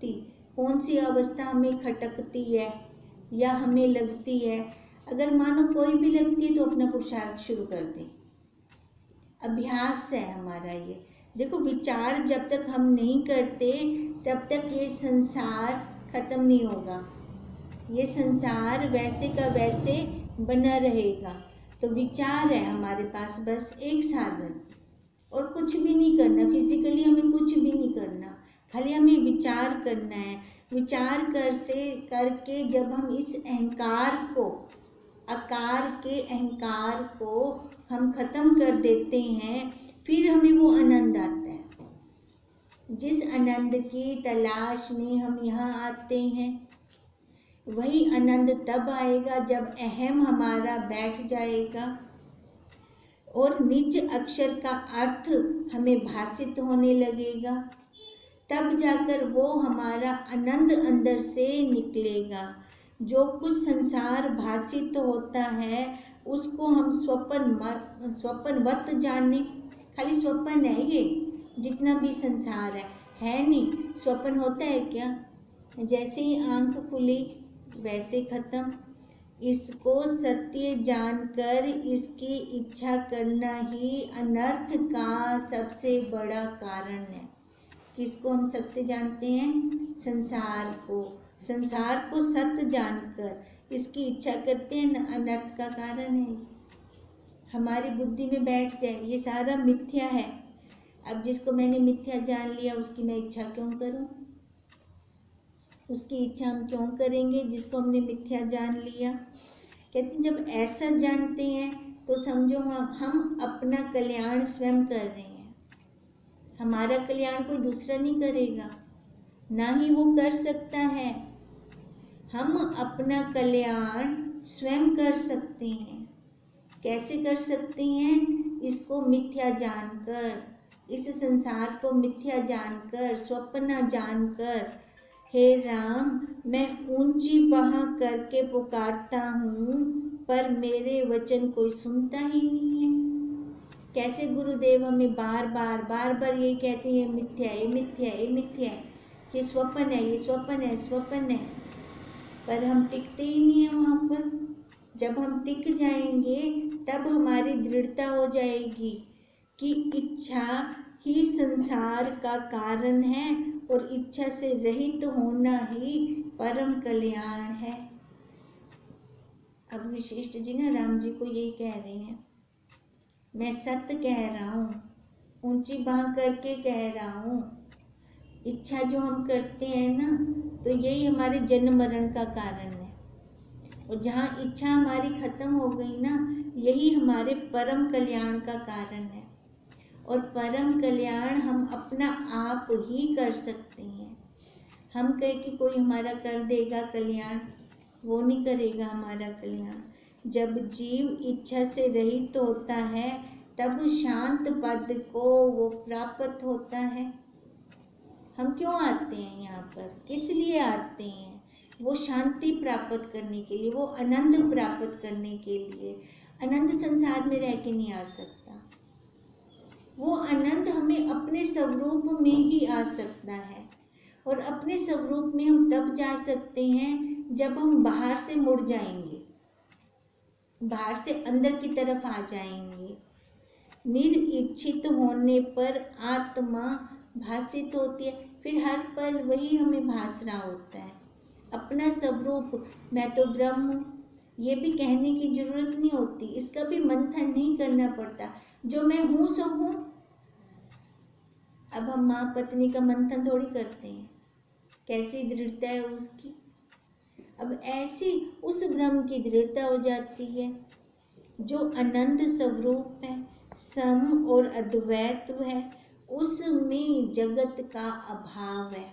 सुसुप्ति, कौन सी अवस्था हमें खटकती है या हमें लगती है। अगर मानो कोई भी लगती है तो अपना पुरुषार्थ शुरू कर दें। अभ्यास है हमारा ये। देखो, विचार जब तक हम नहीं करते तब तक ये संसार खत्म नहीं होगा। ये संसार वैसे का वैसे बना रहेगा। तो विचार है हमारे पास बस एक साधन, और कुछ भी नहीं करना। फिजिकली हमें कुछ भी नहीं करना, खाली हमें विचार करना है। विचार करके जब हम इस अहंकार को, आकार के अहंकार को हम खत्म कर देते हैं, फिर हमें वो आनंद आता है। जिस आनंद की तलाश में हम यहाँ आते हैं, वही आनंद तब आएगा जब अहम हमारा बैठ जाएगा और निज अक्षर का अर्थ हमें भासित होने लगेगा। तब जाकर वो हमारा आनंद अंदर से निकलेगा। जो कुछ संसार भासित होता है उसको हम स्वप्नवत जाने। खाली स्वप्न है ये, जितना भी संसार है नहीं। स्वप्न होता है क्या? जैसे ही आंख खुली वैसे खत्म। इसको सत्य जानकर इसकी इच्छा करना ही अनर्थ का सबसे बड़ा कारण है। किसको हम सत्य जानते हैं? संसार को। संसार को सत्य जानकर इसकी इच्छा करते हैं, अनर्थ का कारण है। हमारी बुद्धि में बैठ जाए ये सारा मिथ्या है। अब जिसको मैंने मिथ्या जान लिया उसकी मैं इच्छा क्यों करूं? उसकी इच्छा हम क्यों करेंगे जिसको हमने मिथ्या जान लिया? कहते हैं जब ऐसा जानते हैं तो समझो हम अपना कल्याण स्वयं कर रहे हैं। हमारा कल्याण कोई दूसरा नहीं करेगा, ना ही वो कर सकता है। हम अपना कल्याण स्वयं कर सकते हैं। कैसे कर सकते हैं? इसको मिथ्या जानकर, इस संसार को मिथ्या जानकर, स्वप्न जानकर। हे राम, मैं ऊंची बाह करके पुकारता हूँ पर मेरे वचन कोई सुनता ही नहीं है। कैसे गुरुदेव हमें बार बार ये कहते हैं, ये मिथ्या है, ये मिथ्या है, ये मिथ्या है, ये स्वप्न है, ये स्वप्न है, स्वप्न है। पर हम टिकते ही नहीं है वहाँ पर। जब हम टिक जाएंगे तब हमारी दृढ़ता हो जाएगी कि इच्छा ही संसार का कारण है और इच्छा से रहित होना ही परम कल्याण है। अब वशिष्ठ जी ना राम जी को यही कह रहे हैं, मैं सत्य कह रहा हूँ, ऊंची बाह करके कह रहा हूँ। इच्छा जो हम करते हैं ना, तो यही हमारे जन्म मरण का कारण है। और जहाँ इच्छा हमारी खत्म हो गई ना, यही हमारे परम कल्याण का कारण है। और परम कल्याण हम अपना आप ही कर सकते हैं। हम कहें कि कोई हमारा कर देगा कल्याण, वो नहीं करेगा हमारा कल्याण। जब जीव इच्छा से रहित होता है तब शांत पद को वो प्राप्त होता है। हम क्यों आते हैं यहाँ पर? किस लिए आते हैं? वो शांति प्राप्त करने के लिए, वो आनंद प्राप्त करने के लिए। आनंद संसार में रह के नहीं आ सकता। वो आनंद हमें अपने स्वरूप में ही आ सकता है। और अपने स्वरूप में हम तब जा सकते हैं जब हम बाहर से मुड़ जाएंगे, बाहर से अंदर की तरफ आ जाएंगे। निरीक्षित होने पर आत्मा भासित होती है। फिर हर पल वही हमें भास रहा होता है, अपना स्वरूप। मैं तो ब्रह्म हूँ, ये भी कहने की जरूरत नहीं होती, इसका भी मंथन नहीं करना पड़ता। जो मैं हूँ सो हूँ। अब हम माँ पत्नी का मंथन थोड़ी करते हैं, कैसी दृढ़ता है उसकी। अब ऐसी उस ब्रह्म की दृढ़ता हो जाती है जो अनंत स्वरूप है, सम और अद्वैत है। उसमें जगत का अभाव है,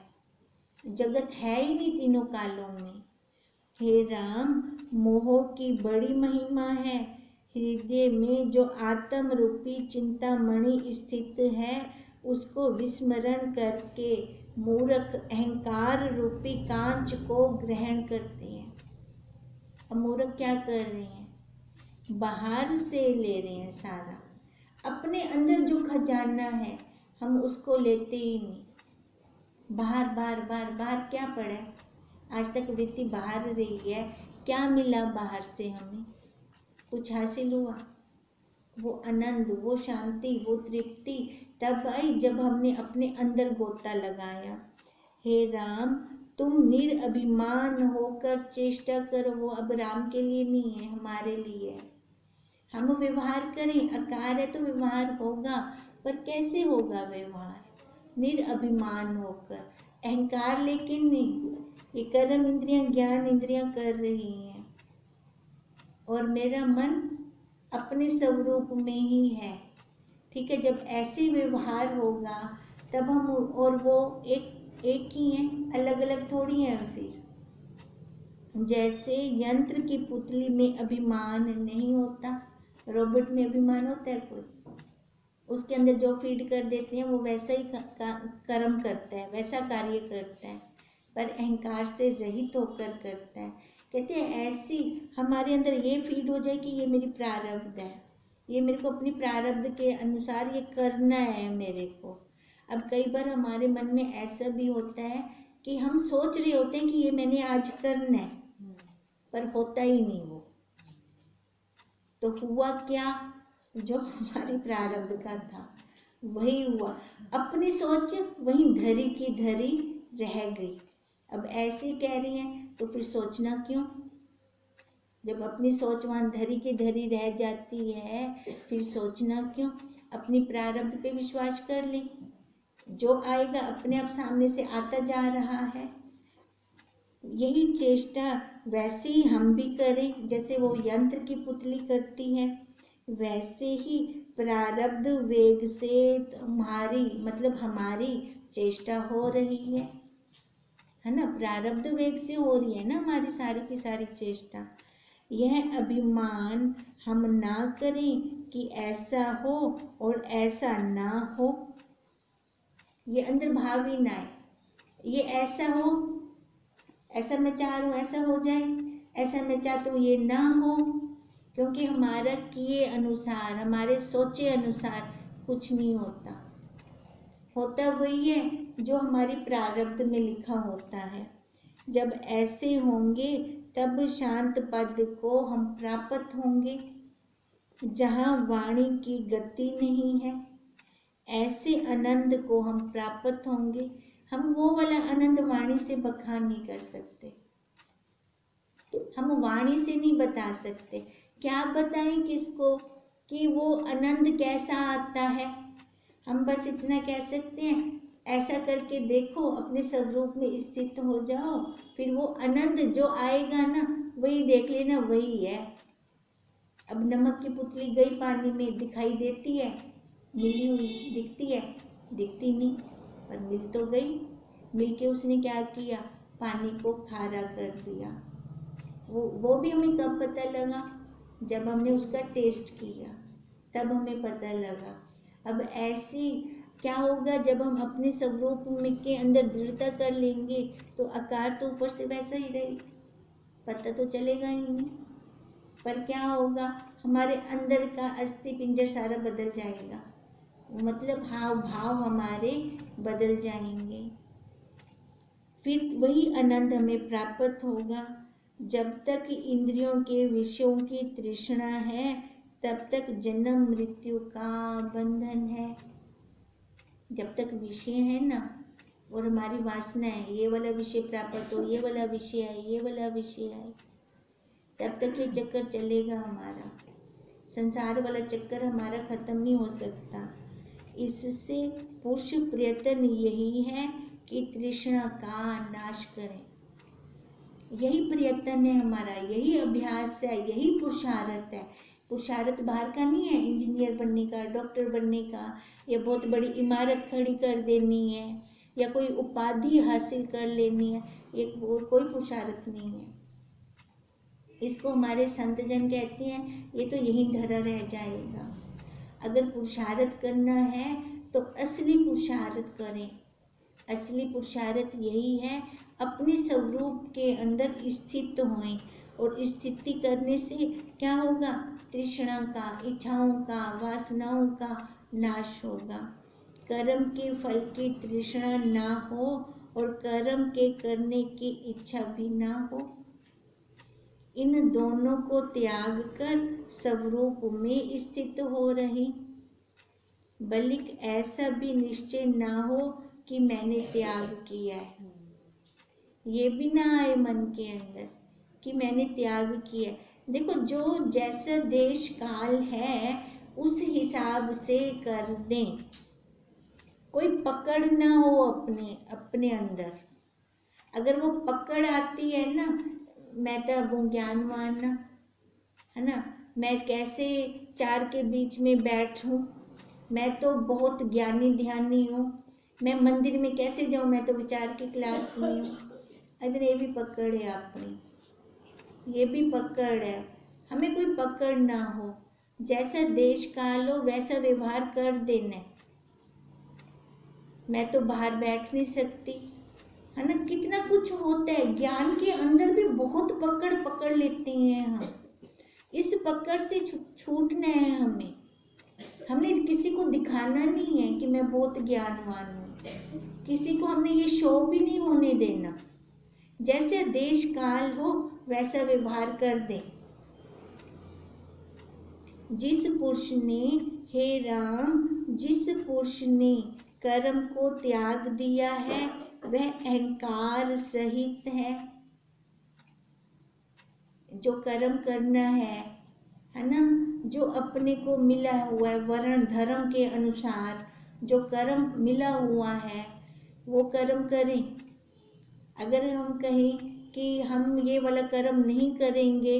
जगत है ही नहीं तीनों कालों में। हे राम, मोह की बड़ी महिमा है। हृदय में जो आत्म रूपी चिंतामणि स्थित है उसको विस्मरण करके मूर्ख अहंकार रूपी कांच को ग्रहण करते हैं। अब मूर्ख क्या कर रहे हैं? बाहर से ले रहे हैं सारा, अपने अंदर जो खजाना है हम उसको लेते ही नहीं। बाहर बाहर बाहर बाहर क्या पड़ा है? आज तक वृत्ति बाहर रही है, क्या मिला बाहर से हमें? कुछ हासिल हुआ? वो आनंद, वो शांति, वो तृप्ति तब आई जब हमने अपने अंदर गोता लगाया। हे राम, तुम निरअभिमान होकर चेष्टा करो। वो अब राम के लिए नहीं है, हमारे लिए है। हम व्यवहार करें, आकार है तो व्यवहार होगा, पर कैसे होगा व्यवहार? निरअभिमान होकर, अहंकार लेकिन नहीं। ये कर्म इंद्रियां, ज्ञान इंद्रियां कर रही हैं और मेरा मन अपने स्वरूप में ही है। ठीक है, जब ऐसे व्यवहार होगा तब हम, और वो एक ही हैं, अलग अलग थोड़ी हैं। फिर जैसे यंत्र की पुतली में अभिमान नहीं होता, रोबोट में अभिमान होता है कोई? उसके अंदर जो फीड कर देते हैं वो वैसा ही कर्म करता है, वैसा कार्य करता है, पर अहंकार से रहित होकर करता है। कहते हैं ऐसी हमारे अंदर ये फीड हो जाए कि ये मेरी प्रारब्ध है, ये मेरे को अपनी प्रारब्ध के अनुसार ये करना है मेरे को। अब कई बार हमारे मन में ऐसा भी होता है कि हम सोच रहे होते हैं कि ये मैंने आज करना है, पर होता ही नहीं वो। तो हुआ क्या? जो हमारी प्रारब्ध का था वही हुआ, अपनी सोच वहीं धरी की धरी रह गई। अब ऐसे कह रही हैं तो फिर सोचना क्यों? जब अपनी सोच वहाँ धरी की धरी रह जाती है फिर सोचना क्यों? अपनी प्रारब्ध पे विश्वास कर ले, जो आएगा अपने आप सामने से आता जा रहा है। यही चेष्टा वैसे ही हम भी करें, जैसे वो यंत्र की पुतली करती है, वैसे ही प्रारब्ध वेग से तुम्हारी, मतलब हमारी चेष्टा हो रही है ना? प्रारब्ध वेग से हो रही है ना हमारी सारी की सारी चेष्टा। यह अभिमान हम ना करें कि ऐसा हो और ऐसा ना हो, ये अंदर भाव ही ना है। ये ऐसा हो, ऐसा मैं चाह रहा हूँ ऐसा हो जाए, ऐसा मैं चाहता हूँ ये ना हो, क्योंकि हमारा किए अनुसार, हमारे सोचे अनुसार कुछ नहीं होता। होता वही है जो हमारी प्रारब्ध में लिखा होता है। जब ऐसे होंगे तब शांत पद को हम प्राप्त होंगे, जहाँ वाणी की गति नहीं है। ऐसे आनंद को हम प्राप्त होंगे। हम वो वाला आनंद वाणी से बखान नहीं कर सकते, हम वाणी से नहीं बता सकते। क्या बताएं किसको कि वो आनंद कैसा आता है? हम बस इतना कह सकते हैं, ऐसा करके देखो, अपने स्वरूप में स्थित हो जाओ, फिर वो आनंद जो आएगा ना वही देख लेना, वही है। अब नमक की पुतली गई पानी में, दिखाई देती है, मिली हुई दिखती है? दिखती नहीं, पर मिल तो गई। मिल के उसने क्या किया? पानी को खारा कर दिया। वो भी हमें कब पता लगा? जब हमने उसका टेस्ट किया, तब हमें पता लगा। अब ऐसी क्या होगा जब हम अपने स्वरूप में के अंदर दृढ़ता कर लेंगे, तो आकार तो ऊपर से वैसा ही रहेगा, पता तो चलेगा ही नहीं। पर क्या होगा? हमारे अंदर का अस्थि पिंजर सारा बदल जाएगा, मतलब हाव भाव हमारे बदल जाएंगे। फिर वही आनंद हमें प्राप्त होगा। जब तक इंद्रियों के विषयों की तृष्णा है तब तक जन्म मृत्यु का बंधन है। जब तक विषय है ना, और हमारी वासना है ये वाला विषय प्राप्त हो, ये वाला विषय आए, ये वाला विषय आए, तब तक ये चक्कर चलेगा हमारा। संसार वाला चक्कर हमारा खत्म नहीं हो सकता। इससे पुरुष प्रयत्न यही है कि तृष्णा का नाश करें। यही प्रयत्न है हमारा, यही अभ्यास है, यही पुरुषार्थ है। पुरुषार्थ बाहर का नहीं है, इंजीनियर बनने का, डॉक्टर बनने का, या बहुत बड़ी इमारत खड़ी कर देनी है, या कोई उपाधि हासिल कर लेनी है, ये कोई पुरुषार्थ नहीं है। इसको हमारे संत जन कहते हैं ये तो यहीं धरा रह जाएगा। अगर पुरुषार्थ करना है तो असली पुरुषार्थ करें। असली पुरुषार्थ यही है, अपने स्वरूप के अंदर स्थित होएं, और स्थिति करने से क्या होगा? तृष्णा का, इच्छाओं का, वासनाओं का नाश होगा। कर्म के फल की तृष्णा ना हो और कर्म के करने की इच्छा भी ना हो। इन दोनों को त्याग कर स्वरूप में स्थित हो रहे, बल्कि ऐसा भी निश्चय ना हो कि मैंने त्याग किया है। ये भी ना आए मन के अंदर कि मैंने त्याग किया। देखो, जो जैसा देश काल है उस हिसाब से कर दें, कोई पकड़ ना हो अपने अपने अंदर। अगर वो पकड़ आती है ना, मैं तो वो ज्ञानवान ना, है ना, मैं कैसे चार के बीच में बैठूं, मैं तो बहुत ज्ञानी ध्यानी हूँ, मैं मंदिर में कैसे जाऊँ, मैं तो विचार की क्लास में हूँ। अगर ये भी पकड़ है अपनी, ये भी पकड़ है। हमें कोई पकड़ ना हो, जैसा देश काल हो वैसा व्यवहार कर देना। मैं तो बाहर बैठ नहीं सकती, है ना, कितना कुछ होता है। ज्ञान के अंदर भी बहुत पकड़ लेते हैं हम। इस पकड़ से छूटना है हमें। हमें किसी को दिखाना नहीं है कि मैं बहुत ज्ञानवान हूँ, किसी को हमने ये शो भी नहीं होने देना। जैसे देश काल हो वैसा व्यवहार कर दे। जिस पुरुष ने, हे राम, जिस पुरुष ने कर्म को त्याग दिया है वह अहंकार सहित है। जो कर्म करना है ना, जो अपने को मिला हुआ है वर्ण धर्म के अनुसार जो कर्म मिला हुआ है वो कर्म करें। अगर हम कहें कि हम ये वाला कर्म नहीं करेंगे,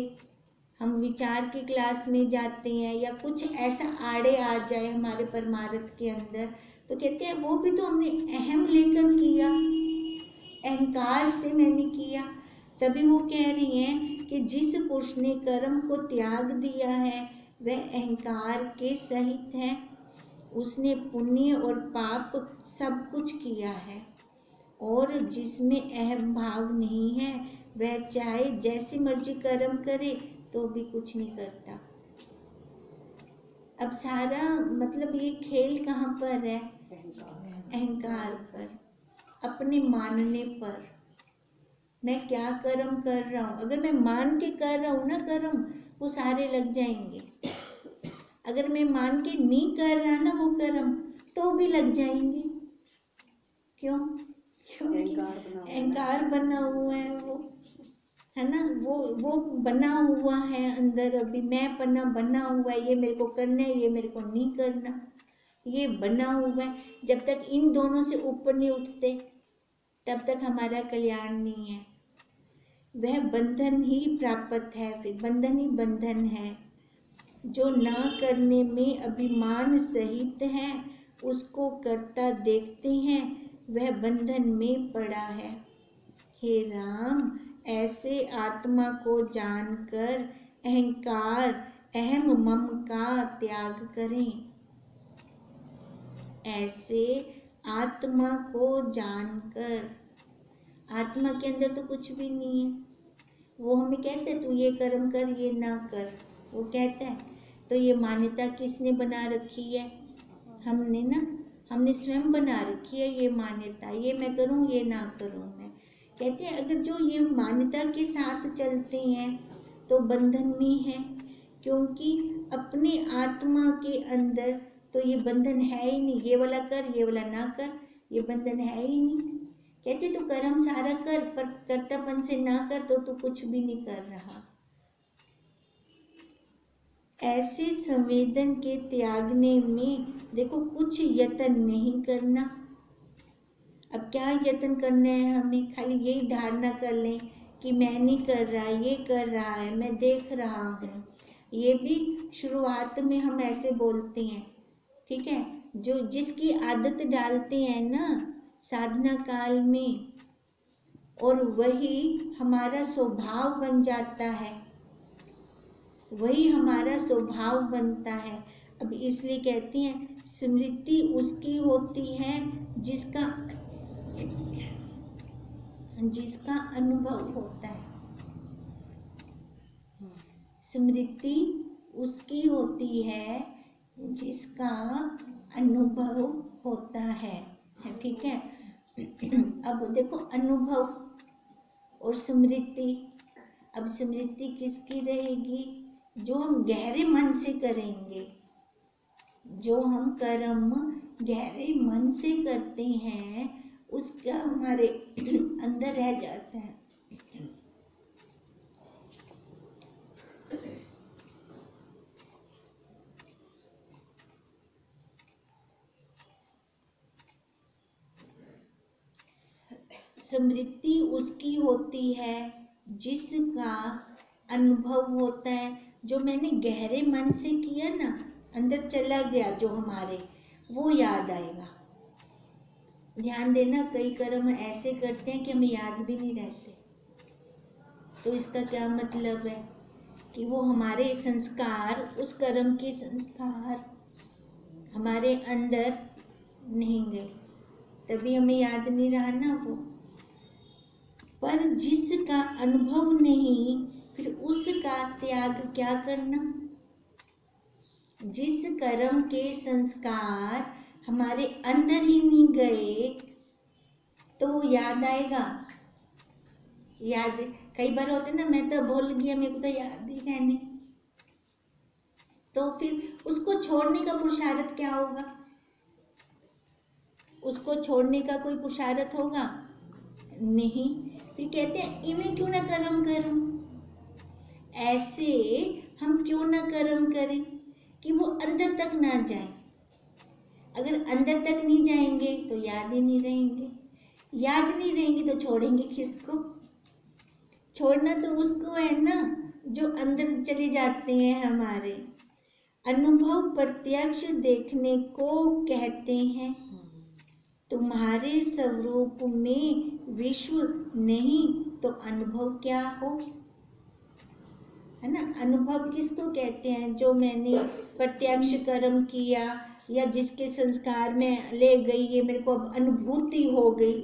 हम विचार की क्लास में जाते हैं या कुछ ऐसा आड़े आ जाए हमारे परमार्थ के अंदर, तो कहते हैं वो भी तो हमने अहम लेकर किया, अहंकार से मैंने किया। तभी वो कह रही हैं कि जिस पुरुष ने कर्म को त्याग दिया है वह अहंकार के सहित है। उसने पुण्य और पाप सब कुछ किया है, और जिसमें अहम भाव नहीं है वह चाहे जैसी मर्जी कर्म करे तो भी कुछ नहीं करता। अब सारा मतलब ये खेल कहाँ पर है? अहंकार पर, अपने मानने पर। मैं क्या कर्म कर रहा हूँ, अगर मैं मान के कर रहा हूँ ना कर्म, वो सारे लग जाएंगे। अगर मैं मान के नहीं कर रहा ना वो कर्म, तो भी लग जाएंगे। क्यों? क्योंकि अहंकार बना हुआ है वो, है ना, वो बना हुआ है अंदर। अभी मैं बना हुआ है, ये मेरे को करना है, ये मेरे को नहीं करना, ये बना हुआ है। जब तक इन दोनों से ऊपर नहीं उठते तब तक हमारा कल्याण नहीं है। वह बंधन ही प्राप्त है, फिर बंधन ही बंधन है। जो ना करने में अभिमान सहित है उसको करता देखते हैं, वह बंधन में पड़ा है। हे राम, ऐसे आत्मा को जानकर अहंकार अहम मम का त्याग करें। ऐसे आत्मा को जानकर, आत्मा के अंदर तो कुछ भी नहीं है। वो हमें कहते तू ये कर्म कर, ये ना कर, वो कहता है। तो ये मान्यता किसने बना रखी है? हमने ना, हमने स्वयं बना रखी है ये मान्यता, ये मैं करूं, ये ना करूं। मैं कहते हैं अगर जो ये मान्यता के साथ चलते हैं तो बंधन में है, क्योंकि अपनी आत्मा के अंदर तो ये बंधन है ही नहीं। ये वाला कर, ये वाला ना कर, ये बंधन है ही नहीं। कहते तू कर्म सारा कर, पर कर्तापन से ना कर तो तू कुछ भी नहीं कर रहा। ऐसे संवेदन के त्यागने में देखो कुछ यत्न नहीं करना। अब क्या यत्न करना है हमें? खाली यही धारणा कर लें कि मैं नहीं कर रहा, ये कर रहा है, मैं देख रहा हूँ। ये भी शुरुआत में हम ऐसे बोलते हैं, ठीक है। जो जिसकी आदत डालते हैं ना साधना काल में, और वही हमारा स्वभाव बन जाता है, वही हमारा स्वभाव बनता है। अब इसलिए कहती हैं स्मृति उसकी होती है जिसका अनुभव होता है। स्मृति उसकी होती है जिसका अनुभव होता है, ठीक है। अब देखो अनुभव और स्मृति। अब स्मृति किसकी रहेगी? जो हम गहरे मन से करेंगे, जो हम कर्म गहरे मन से करते हैं उसका हमारे अंदर रह जाता है। स्मृति उसकी होती है जिसका अनुभव होता है, जो मैंने गहरे मन से किया ना, अंदर चला गया जो हमारे, वो याद आएगा। ध्यान देना, कई कर्म ऐसे करते हैं कि हमें याद भी नहीं रहते। तो इसका क्या मतलब है कि वो हमारे संस्कार, उस कर्म के संस्कार हमारे अंदर नहीं गए, तभी हमें याद नहीं रहा ना वो। पर जिसका अनुभव नहीं, फिर उसका त्याग क्या करना? जिस कर्म के संस्कार हमारे अंदर ही नहीं गए तो वो याद आएगा। याद कई बार होते ना, मैं तो भूल गया, मेरे को तो याद ही है नहीं, तो फिर उसको छोड़ने का पुरुषार्थ क्या होगा? उसको छोड़ने का कोई पुरुषार्थ होगा नहीं। फिर कहते हैं इन्हें क्यों ना कर्म करूं, ऐसे हम क्यों ना कर्म करें कि वो अंदर तक ना जाए। अगर अंदर तक नहीं जाएंगे तो याद ही नहीं रहेंगे, याद नहीं रहेंगे तो छोड़ेंगे किसको? छोड़ना तो उसको है ना जो अंदर चले जाते हैं हमारे। अनुभव प्रत्यक्ष देखने को कहते हैं। तुम्हारे स्वरूप में विश्व नहीं तो अनुभव क्या हो, है ना? अनुभव किसको कहते हैं? जो मैंने प्रत्यक्ष कर्म किया या जिसके संस्कार में ले गई, ये मेरे को अब अनुभूति हो गई।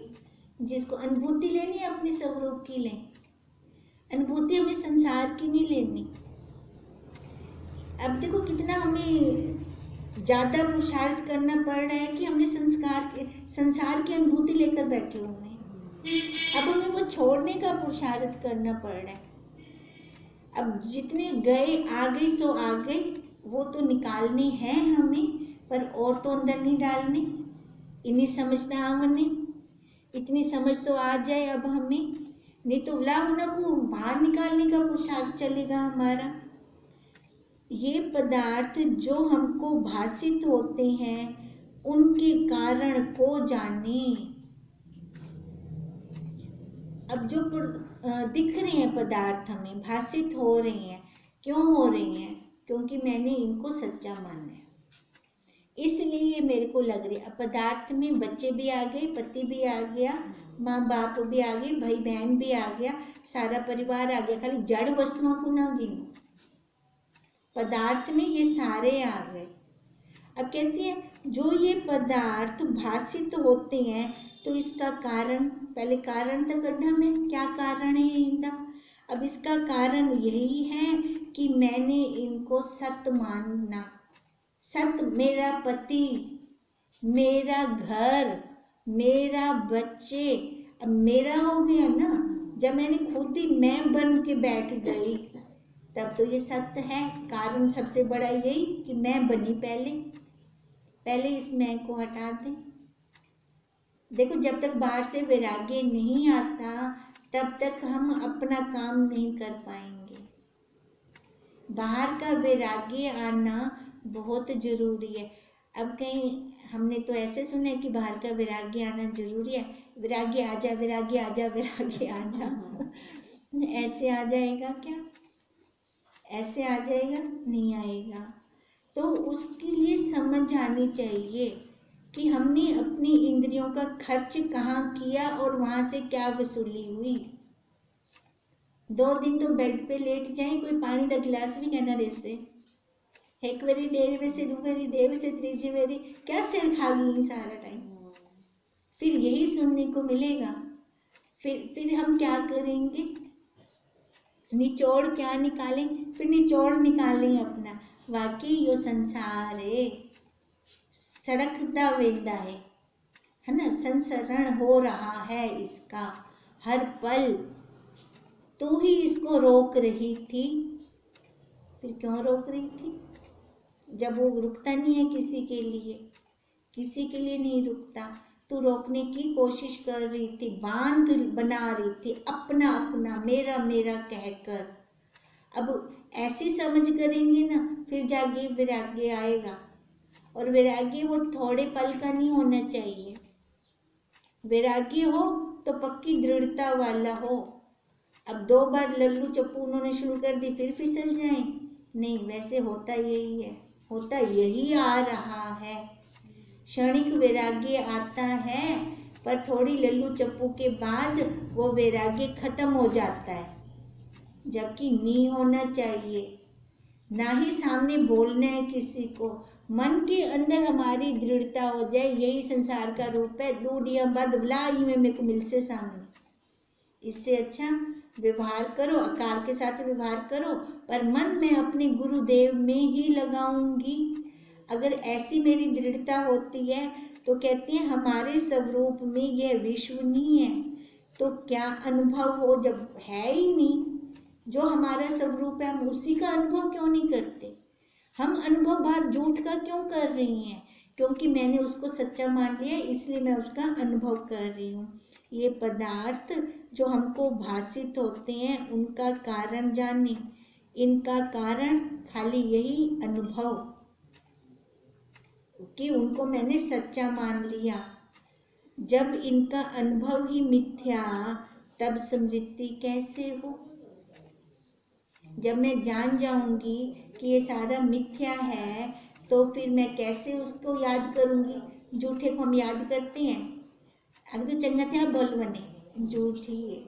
जिसको अनुभूति लेनी है अपने स्वरूप की लें, अनुभूति हमें संसार की नहीं लेनी। अब देखो कितना हमें ज़्यादा पुरुषार्थ करना पड़ रहा है कि हमने संसार की अनुभूति लेकर बैठे हुए हैं। अब हमें वो छोड़ने का पुरुषार्थ करना पड़ रहा है। अब जितने गए आ गए सो आ गए, वो तो निकालने हैं हमें, पर और तो अंदर नहीं डालने। इन्हीं समझना हमने, इतनी समझ तो आ जाए अब हमें, नहीं तो ना को बाहर निकालने का पुरुषार्थ चलेगा हमारा। ये पदार्थ जो हमको भासित होते हैं उनके कारण को जाने। अब जो दिख रहे हैं पदार्थ हमें भासित हो रहे हैं, क्यों हो रहे हैं? क्योंकि मैंने इनको सच्चा माना है, इसलिए मेरे को लग रही है। अब पदार्थ में बच्चे भी आ गए, पति भी आ गया, माँ बाप भी आ गए, भाई बहन भी आ गया, सारा परिवार आ गया। खाली जड़ वस्तुओं को ना गिनो, पदार्थ में ये सारे आ गए। अब कहते हैं जो ये पदार्थ भासित होते हैं तो इसका कारण, पहले कारण तो करना में क्या कारण है इनका। अब इसका कारण यही है कि मैंने इनको सत्य मानना। सत्य मेरा पति, मेरा घर, मेरा बच्चे, अब मेरा हो गया ना। जब मैंने खुद ही मैं बन के बैठ गई तब तो ये सत्य है। कारण सबसे बड़ा यही कि मैं बनी, पहले इस मैं को हटा दें। देखो जब तक बाहर से वैराग्य नहीं आता तब तक हम अपना काम नहीं कर पाएंगे। बाहर का वैराग्य आना बहुत जरूरी है। अब कहीं हमने तो ऐसे सुना है कि बाहर का वैराग्य आना जरूरी है, वैराग्य आ जा, वैराग्य आ जा, वैराग्य आ जा। ऐसे आ जाएगा क्या? ऐसे आ जाएगा? नहीं आएगा। तो उसके लिए समझ आनी चाहिए कि हमने अपनी इंद्रियों का खर्च कहाँ किया और वहाँ से क्या वसूली हुई। 2 दिन तो बेड पे लेट जाए, कोई पानी का गिलास भी कहना रेसे, एक बारी, 1.5 बजे, 2 बारी, 1.5 बजे, 3 बारी, क्या सिर खा गई सारा टाइम। फिर यही सुनने को मिलेगा। फिर हम क्या करेंगे? निचोड़ क्या निकालें? फिर निचोड़ निकालें अपना, वाकई यो संसार है सड़कता वेंदा है, है ना, संसरण हो रहा है इसका हर पल, तू ही इसको रोक रही थी। फिर क्यों रोक रही थी? जब वो रुकता नहीं है किसी के लिए नहीं रुकता। तू रोकने की कोशिश कर रही थी, बांध बना रही थी, अपना अपना मेरा मेरा कहकर। अब ऐसी समझ करेंगे ना, फिर जाके वैराग्य आएगा। और वैराग्य वो थोड़े पल का नहीं होना चाहिए। वैराग्य हो तो पक्की दृढ़ता वाला हो। अब 2 बार लल्लू चप्पू उन्होंने शुरू कर दी, फिर फिसल जाएं? नहीं, वैसे होता यही है, होता यही आ रहा है। क्षणिक वैराग्य आता है, पर थोड़ी लल्लू चप्पू के बाद वो वैराग्य खत्म हो जाता है, जबकि नहीं होना चाहिए। ना ही सामने बोलना है किसी को, मन के अंदर हमारी दृढ़ता हो जाए, यही संसार का रूप है। दूडिया बदला में मेरे को मिल से सामने, इससे अच्छा व्यवहार करो, आकार के साथ व्यवहार करो, पर मन में अपने गुरुदेव में ही लगाऊंगी। अगर ऐसी मेरी दृढ़ता होती है तो कहती है हमारे स्वरूप में यह विश्व नहीं है, तो क्या अनुभव हो? जब है ही नहीं, जो हमारा स्वरूप है, हम उसी का अनुभव क्यों नहीं करते? हम अनुभव बाहर झूठ का क्यों कर रही हैं? क्योंकि मैंने उसको सच्चा मान लिया, इसलिए मैं उसका अनुभव कर रही हूँ। ये पदार्थ जो हमको भासित होते हैं, उनका कारण जाने, इनका कारण खाली यही अनुभव, कि उनको मैंने सच्चा मान लिया। जब इनका अनुभव ही मिथ्या, तब स्मृति कैसे हो? जब मैं जान जाऊंगी कि ये सारा मिथ्या है, तो फिर मैं कैसे उसको याद करूंगी? झूठे को हम याद करते हैं, अगर तो चंगा था बोल बने झूठी है,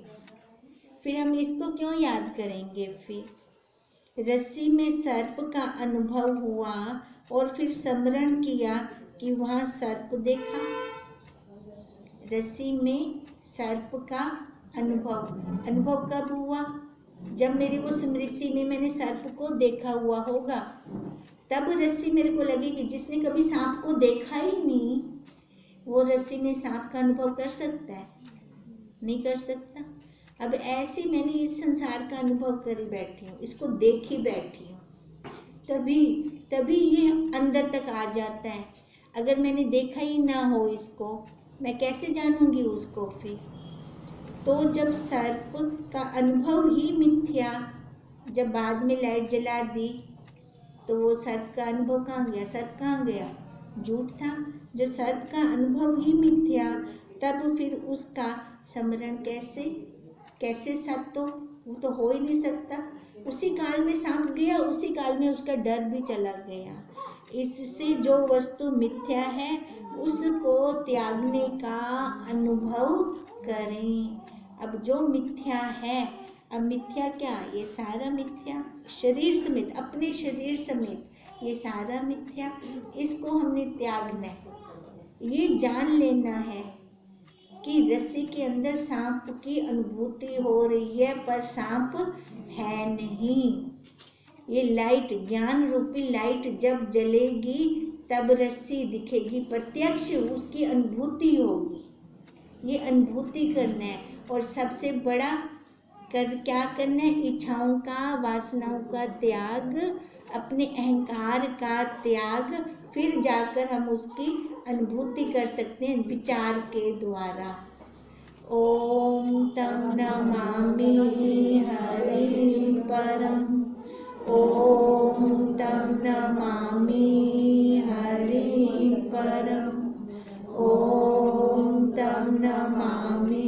फिर हम इसको क्यों याद करेंगे? फिर रस्सी में सर्प का अनुभव हुआ और फिर स्मरण किया कि वहाँ सर्प देखा। रस्सी में सर्प का अनुभव कब हुआ? जब मेरी वो स्मृति में मैंने सर्प को देखा हुआ होगा, तब रस्सी मेरे को लगेगी। जिसने कभी सांप को देखा ही नहीं, वो रस्सी में सांप का अनुभव कर सकता है? नहीं कर सकता। अब ऐसे मैंने इस संसार का अनुभव करी बैठी हूँ, इसको देखी बैठी हूँ, तभी ये अंदर तक आ जाता है। अगर मैंने देखा ही ना हो इसको, मैं कैसे जानूंगी उसको? फिर तो जब सर्प का अनुभव ही मिथ्या, जब बाद में लाइट जला दी, तो वो सर्प का अनुभव कहाँ गया? सर्प कहाँ गया? झूठ था। जो सर्प का अनुभव ही मिथ्या, तब फिर उसका स्मरण कैसे सत्य? वो तो हो ही नहीं सकता। उसी काल में सांप गया, उसी काल में उसका डर भी चला गया। इससे जो वस्तु मिथ्या है, उसको त्यागने का अनुभव करें। अब जो मिथ्या है, अब मिथ्या क्या? ये सारा मिथ्या, शरीर समेत, अपने शरीर समेत ये सारा मिथ्या, इसको हमने त्यागना है। ये जान लेना है कि रस्सी के अंदर सांप की अनुभूति हो रही है, पर सांप है नहीं। ये लाइट, ज्ञान रूपी लाइट जब जलेगी, तब रस्सी दिखेगी, प्रत्यक्ष उसकी अनुभूति होगी। ये अनुभूति करना है। और सबसे बड़ा क्या करना है? इच्छाओं का, वासनाओं का त्याग, अपने अहंकार का त्याग, फिर जाकर हम उसकी अनुभूति कर सकते हैं विचार के द्वारा। ओम तं नमामि हरिं परम, ओम तं नमामि हरिं परम, ओम तं नमामि